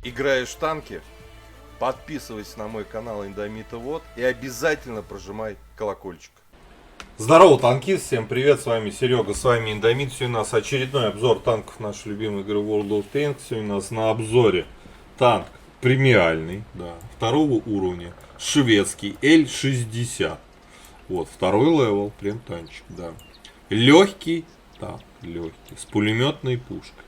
Играешь в танки? Подписывайся на мой канал Индомитовод и обязательно прожимай колокольчик. Здорово, танкист, всем привет, с вами Серега, с вами Индомит. Сегодня у нас очередной обзор танков нашей любимой игры World of Tanks. Сегодня у нас на обзоре танк премиальный, да, второго уровня, шведский L60. Вот, второй левел, прям танчик, да. Легкий, да, легкий, с пулеметной пушкой.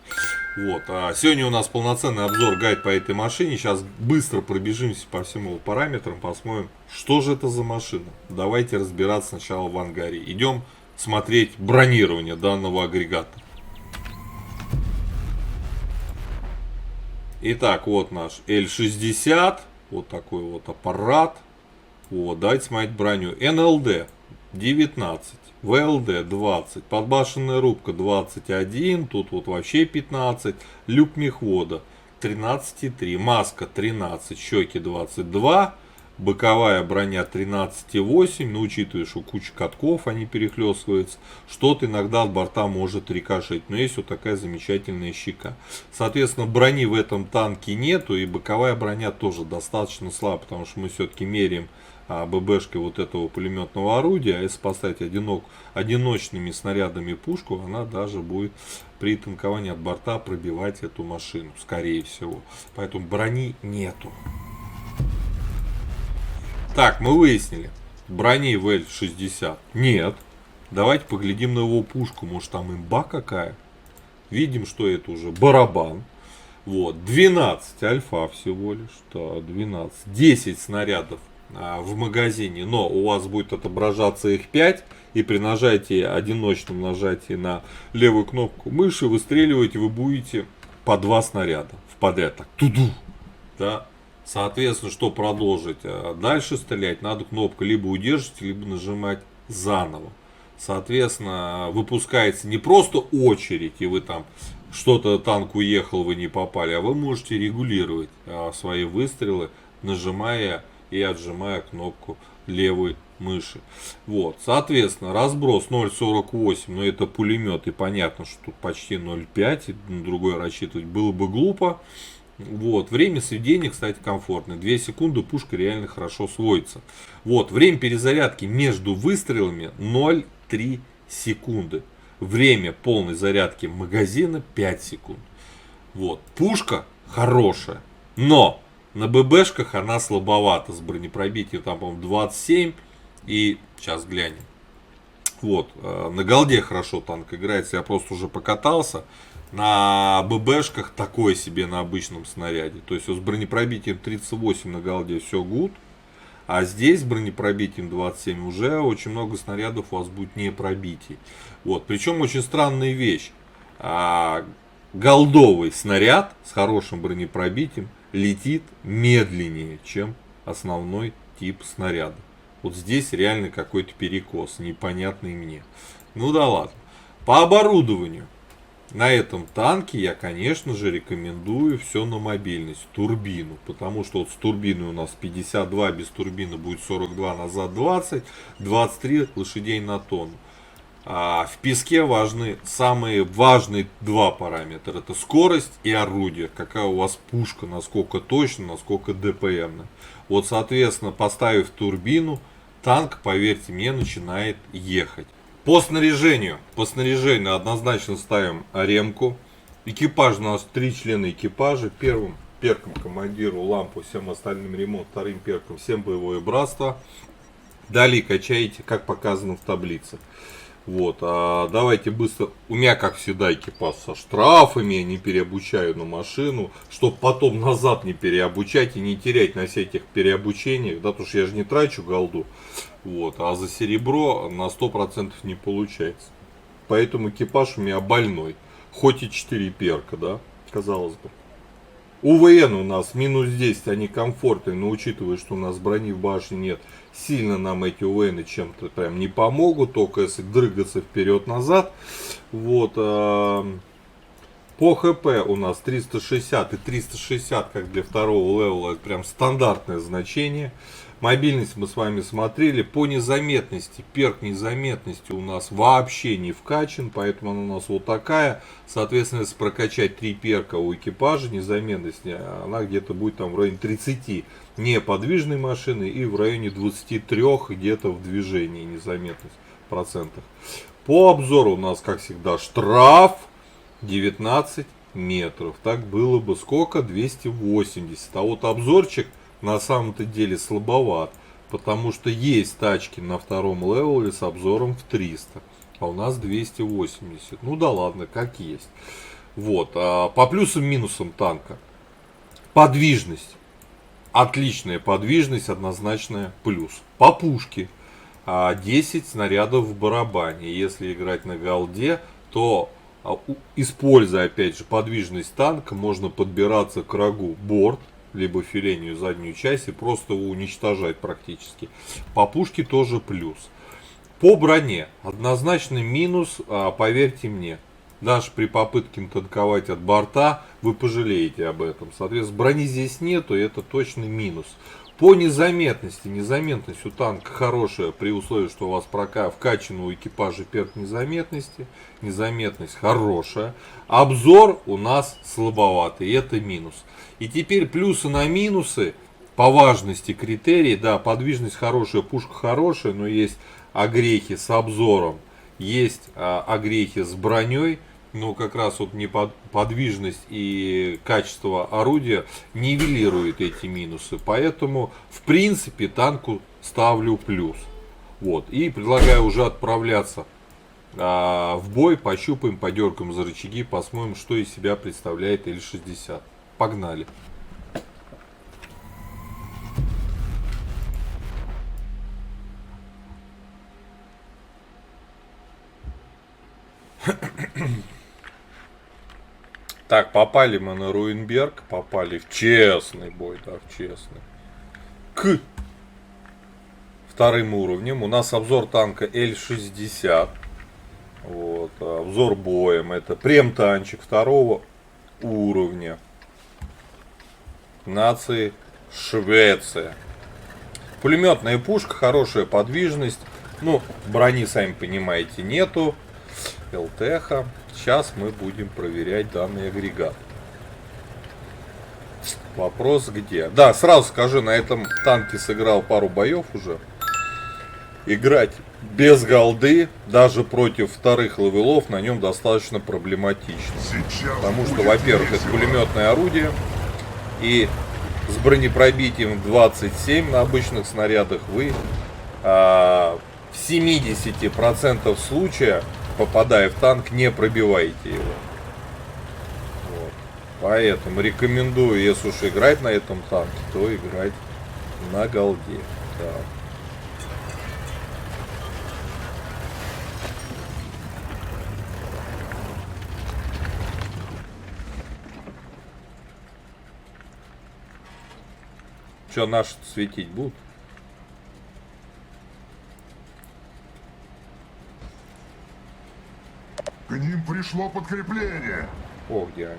Вот, а сегодня у нас полноценный обзор, гайд по этой машине. Сейчас быстро пробежимся по всем его параметрам, посмотрим, что же это за машина. Давайте разбираться сначала в ангаре. Идем смотреть бронирование данного агрегата. Итак, вот наш L60, вот такой вот аппарат. Вот, давайте смотреть броню. НЛД 19, ВЛД 20, подбашенная рубка 21, тут вот вообще 15, люк мехвода 13,3, маска 13, щеки 22, боковая броня 13,8, но учитывая, что куча катков, они перехлестываются, что-то иногда от борта может рикошетить, но есть вот такая замечательная щека. Соответственно, брони в этом танке нету, и боковая броня тоже достаточно слабая, потому что мы все-таки меряем ББшкой вот этого пулеметного орудия. А если поставить одиночными снарядами пушку, она даже будет при танковании от борта пробивать эту машину, скорее всего. Поэтому брони нету. Так, мы выяснили, брони в L60 нет. Давайте поглядим на его пушку, может там имба какая. Видим, что это уже барабан. Вот, 12 альфа всего лишь, да, 12, 10 снарядов в магазине, но у вас будет отображаться их 5, и при нажатии, одиночном нажатии на левую кнопку мыши выстреливаете, вы будете по 2 снаряда в подряд, так, туду, да. Соответственно, что продолжить дальше стрелять, надо кнопку либо удерживать, либо нажимать заново. Соответственно, выпускается не просто очередь, и вы там что-то танк уехал, вы не попали, а вы можете регулировать свои выстрелы, нажимая и отжимая кнопку левой мыши. Вот, соответственно, разброс 0,48, но это пулемет, и понятно, что тут почти 0,5, другой рассчитывать было бы глупо. Вот, время сведения, кстати, комфортное. 2 секунды, пушка реально хорошо сводится. Вот, время перезарядки между выстрелами 0,3 секунды. Время полной зарядки магазина 5 секунд. Вот, пушка хорошая, но на ББшках она слабовата, с бронепробитием там, по-моему, 27. И сейчас глянем. Вот, на голде хорошо танк играется, я просто уже покатался. На ББшках такое себе на обычном снаряде. То есть вот с бронепробитием 38 на голде все гуд. А здесь с бронепробитием 27 уже очень много снарядов у вас будет не пробитий. Вот, причем очень странная вещь. Голдовый снаряд с хорошим бронепробитием летит медленнее, чем основной тип снаряда. Вот здесь реально какой-то перекос, непонятный мне. Ну да ладно. По оборудованию. На этом танке я, конечно же, рекомендую все на мобильность, турбину. Потому что вот с турбиной у нас 52, без турбины будет 42, назад 20, 23 лошадей на тонну. А в песке важны самые важные два параметра. Это скорость и орудие. Какая у вас пушка, насколько точно, насколько ДПМно. Вот, соответственно, поставив турбину, танк, поверьте мне, начинает ехать. По снаряжению однозначно ставим ремку. Экипаж у нас 3 члена экипажа. Первым перком командиру лампу, всем остальным ремонт, вторым перком всем боевое братство. Далее качаете, как показано в таблице. Вот, давайте быстро. У меня, как всегда, экипаж со штрафами, я не переобучаю на машину, чтобы потом назад не переобучать и не терять на всех этих переобучениях, да, потому что я же не трачу голду, вот, а за серебро на 100% не получается. Поэтому экипаж у меня больной, хоть и 4 перка, да, казалось бы. УВН у нас минус 10, они комфортные, но учитывая, что у нас брони в башне нет, сильно нам эти УВН чем-то прям не помогут, только если дрыгаться вперед-назад. Вот, по ХП у нас 360 и 360, как для второго левела, это прям стандартное значение. Мобильность мы с вами смотрели. По незаметности, перк незаметности у нас вообще не вкачан, поэтому она у нас вот такая. Соответственно, если прокачать 3 перка у экипажа незаметности, она где-то будет там в районе 30 неподвижной машины и в районе 23 где-то в движении незаметность процентов. По обзору у нас, как всегда, штраф 19 метров. Так было бы сколько? 280. А вот обзорчик на самом-то деле слабоват, потому что есть тачки на втором левеле с обзором в 300, а у нас 280. Ну да ладно, как есть. Вот. По плюсам и минусам танка. Подвижность. Отличная подвижность, однозначная плюс. По пушке 10 снарядов в барабане. Если играть на голде, то, используя опять же подвижность танка, можно подбираться к врагу борт, либо филению заднюю часть и просто его уничтожать практически. По пушке тоже плюс. По броне однозначно минус, поверьте мне. Даже при попытке танковать от борта вы пожалеете об этом. Соответственно, брони здесь нету, и это точно минус. По незаметности. Незаметность у танка хорошая при условии, что у вас вкачан у экипажа перк незаметности. Незаметность хорошая. Обзор у нас слабоватый, и это минус. И теперь плюсы на минусы по важности критерий. Да, подвижность хорошая, пушка хорошая, но есть огрехи с обзором, есть огрехи с броней. Но как раз вот подвижность и качество орудия нивелирует эти минусы. Поэтому, в принципе, танку ставлю плюс. Вот. И предлагаю уже отправляться в бой. Пощупаем, подергаем за рычаги, посмотрим, что из себя представляет Л-60. Погнали. Так, попали мы на Руинберг, попали в честный бой, да, в честный. К вторым уровнем. У нас обзор танка Л-60. Вот, обзор боем. Это прем-танчик второго уровня. Нации Швеция. Пулеметная пушка, хорошая подвижность. Ну, брони, сами понимаете, нету. ЛТХ. Сейчас мы будем проверять данный агрегат. Вопрос где? Да, сразу скажу, на этом танке сыграл пару боев уже. Играть без голды, даже против вторых левелов, на нем достаточно проблематично. Потому что, во-первых, это пулеметное орудие. И с бронепробитием 27 на обычных снарядах вы в 70% случаев, попадая в танк, не пробиваете его. Вот. Поэтому рекомендую, если уж играть на этом танке, то играть на голде. Да. Что, наши светить будут? К ним пришло подкрепление. О, где они?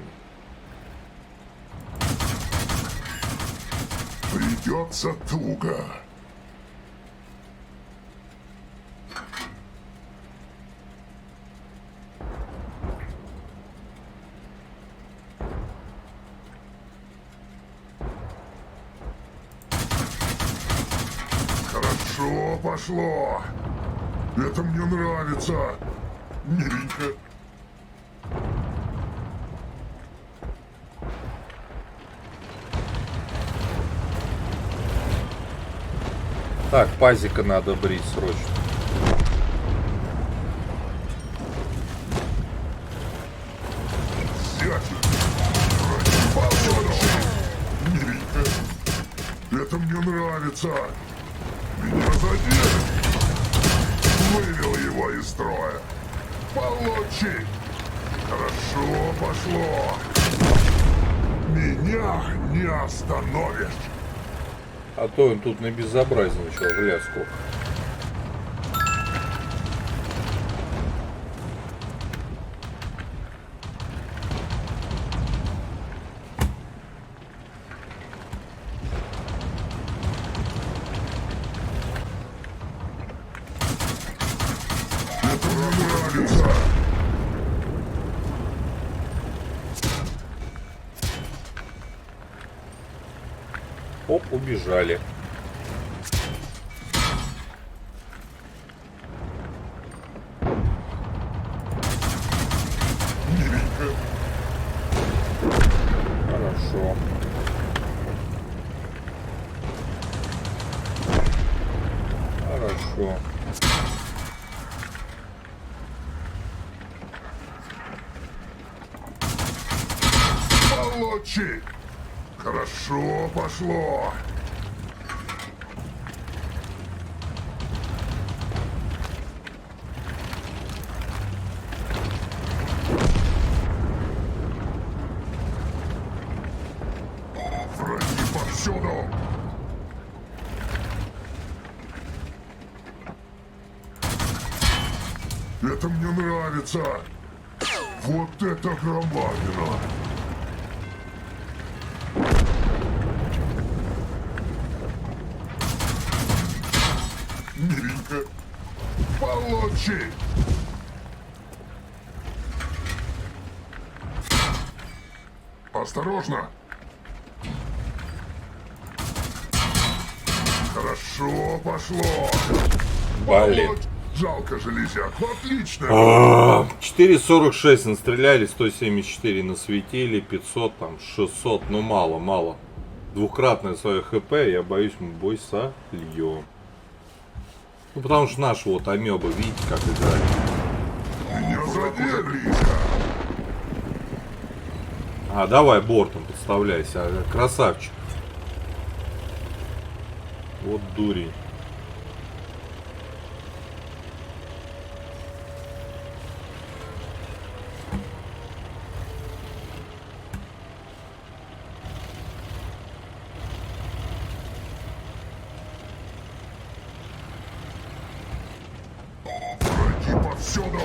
Придется туго. Хорошо пошло. Это мне нравится. Миленько. Так, пазика надо брить срочно. Миленько. Это мне нравится. Меня задели. Вывел его из строя. Получи. Хорошо пошло. Меня не остановишь. А то он тут на безобразничал, гля сколько. нравится. Оп, убежали. Миленько. Хорошо. Хорошо. Получи. Хорошо пошло. Враги повсюду. Это мне нравится. Вот это громадина. Миленько. Получи. Осторожно. Хорошо пошло. Блин. Получ- Жалко железяку. Отлично. 4,46 настреляли, 174 насветили, 500, там 600, ну мало, мало. Двукратное свое хп, я боюсь, мы бой сольем. Ну потому что наши вот амебы, видите, как играют. Меня задели. А, давай бортом подставляйся, красавчик. Вот дурень. Враги повсюду.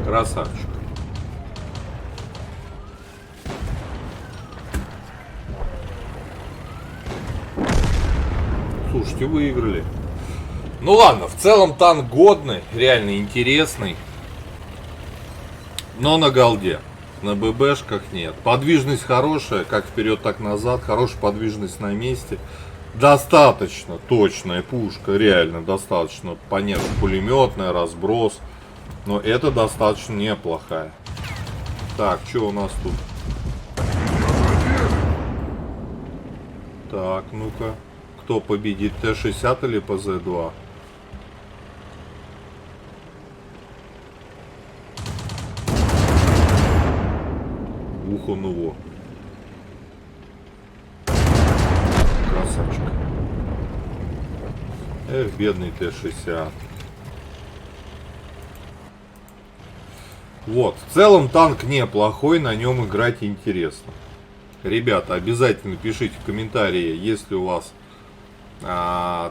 Красавчик. Слушайте, выиграли. Ну ладно, в целом танк годный, реально интересный. Но на голде. На ББшках нет. Подвижность хорошая, как вперед, так назад. Хорошая подвижность на месте. Достаточно точная пушка, реально достаточно. Понятно, пулеметная, разброс. Но это достаточно неплохая. Так, что у нас тут? Так, ну-ка. Кто победит, Т-60 или ПЗ-2? Ух, он его. Красавчик. Эх, бедный Т-60. Вот, в целом танк неплохой, на нем играть интересно. Ребята, обязательно пишите в комментарии, если у вас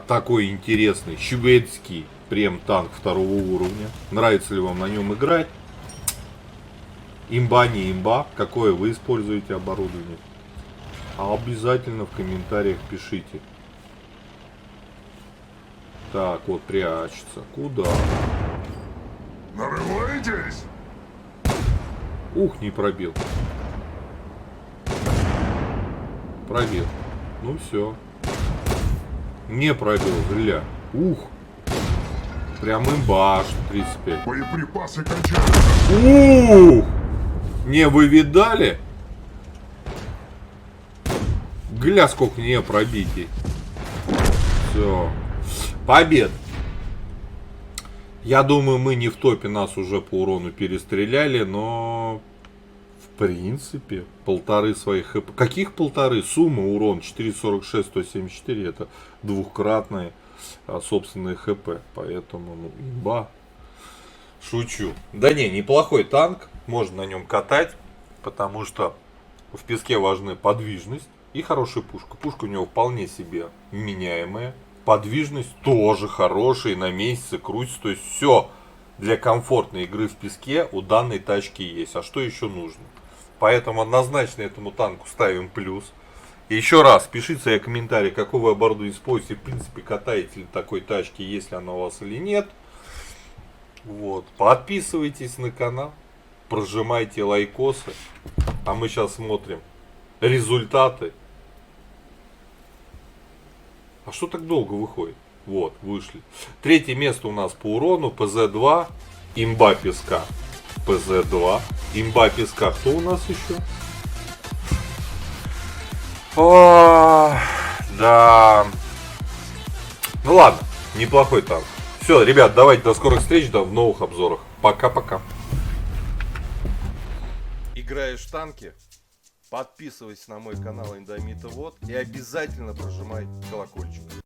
такой интересный шведский прем-танк второго уровня. Нравится ли вам на нем играть? Имба, не имба, какое вы используете оборудование? Обязательно в комментариях пишите. Так, вот прячется. Куда? Нарываетесь? Ух, не пробил. Пробил. Ну все. Не пробил, гля. Ух. Прям имба, 35. Боеприпасы кончаются. Ух! Не, вы видали? Гля, сколько не пробитий. Все. Побед. Я думаю, мы не в топе, нас уже по урону перестреляли, но в принципе полторы своих хп. Каких полторы? Сумма урон 446, 174, это двухкратные собственные хп. Поэтому, ну, имба. Шучу. Да не, неплохой танк. Можно на нем катать, потому что в песке важны подвижность и хорошая пушка. Пушка у него вполне себе меняемая. Подвижность тоже хорошая, на месяце крутится. То есть все для комфортной игры в песке у данной тачки есть. А что еще нужно? Поэтому однозначно этому танку ставим плюс. И еще раз, пишите свои комментарии, какое вы оборудование используете, в принципе, катаете ли такой тачки, есть ли она у вас или нет. Вот. Подписывайтесь на канал, прожимайте лайкосы. А мы сейчас смотрим результаты. А что так долго выходит? Вот, вышли. Третье место у нас по урону, ПЗ-2, имба песка. ПЗ-2, имба песка. Кто у нас еще? О, да. Ну ладно, неплохой танк. Все, ребят, давайте до скорых встреч, да, в новых обзорах. Пока-пока. Играешь в танки? Подписывайся на мой канал Индомита Вот и обязательно прожимай колокольчик.